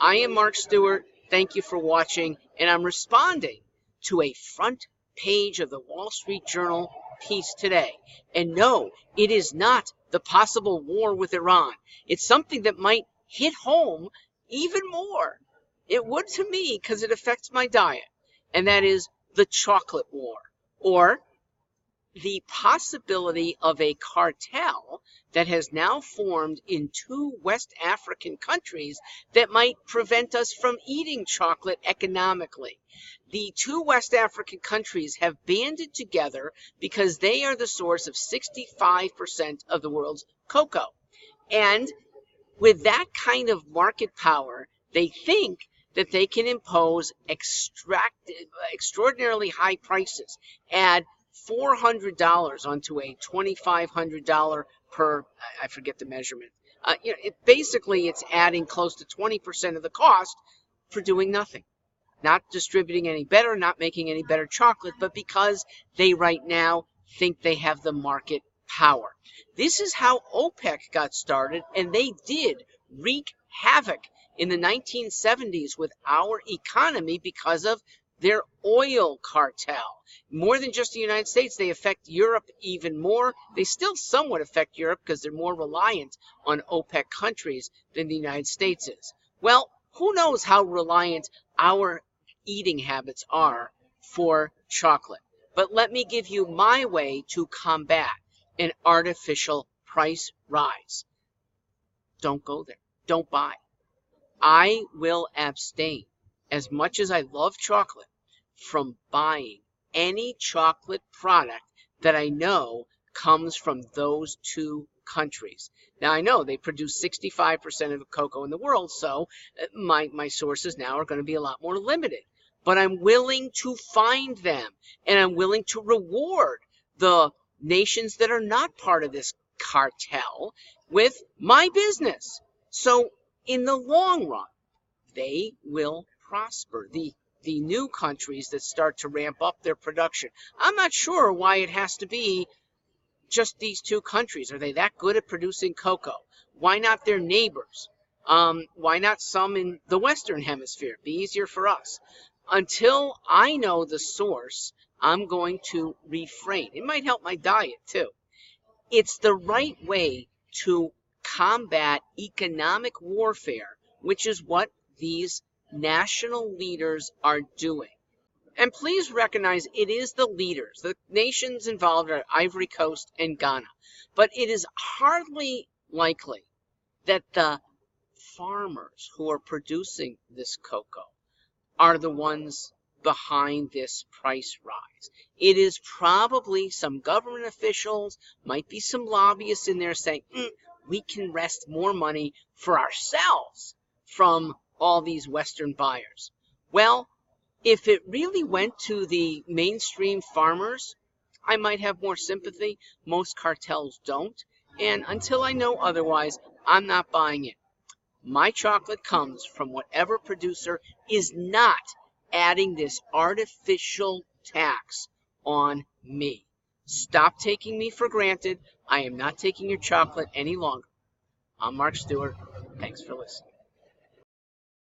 I am Mark Stewart. Thank you for watching, and I'm responding to a front page of the Wall Street Journal piece today. And no, it is not the possible war with Iran. It's something that might hit home even more. It would to me because it affects my diet, and that is the chocolate war, or the possibility of a cartel that has now formed in 2 West African countries that might prevent us from eating chocolate economically. The 2 West African countries have banded together because they are the source of 65% of the world's cocoa. And with that kind of market power, they think that they can impose extraordinarily high prices, add $400 onto a $2,500 per, I forget the measurement. Basically, it's adding close to 20% of the cost for doing nothing. Not distributing any better, not making any better chocolate, but because they right now think they have the market power. This is how OPEC got started, and they did wreak havoc in the 1970s with our economy because of their oil cartel. More than just the United States, they affect Europe even more. They still somewhat affect Europe because they're more reliant on OPEC countries than the United States is. Well, who knows how reliant our eating habits are for chocolate. But let me give you my way to combat an artificial price rise. Don't go there. Don't buy. I will abstain, as much as I love chocolate, from buying any chocolate product that I know comes from those 2 countries. Now, I know they produce 65% of the cocoa in the world, so my sources now are going to be a lot more limited. But I'm willing to find them, and I'm willing to reward the nations that are not part of this cartel with my business. So in the long run, they will prosper. The new countries that start to ramp up their production. I'm not sure why it has to be just these 2 countries. Are they that good at producing cocoa? Why not their neighbors? Why not some in the Western Hemisphere? Be easier for us. Until I know the source, I'm going to refrain. It might help my diet too. It's the right way to combat economic warfare, which is what these national leaders are doing. And please recognize it is the leaders. The nations involved are Ivory Coast and Ghana. But it is hardly likely that the farmers who are producing this cocoa are the ones behind this price rise. It is probably some government officials, might be some lobbyists in there saying, we can wrest more money for ourselves from all these Western buyers. Well, if it really went to the mainstream farmers, I might have more sympathy. Most cartels don't. And until I know otherwise, I'm not buying it. My chocolate comes from whatever producer is not adding this artificial tax on me. Stop taking me for granted. I am not taking your chocolate any longer. I'm Mark Stewart. Thanks for listening.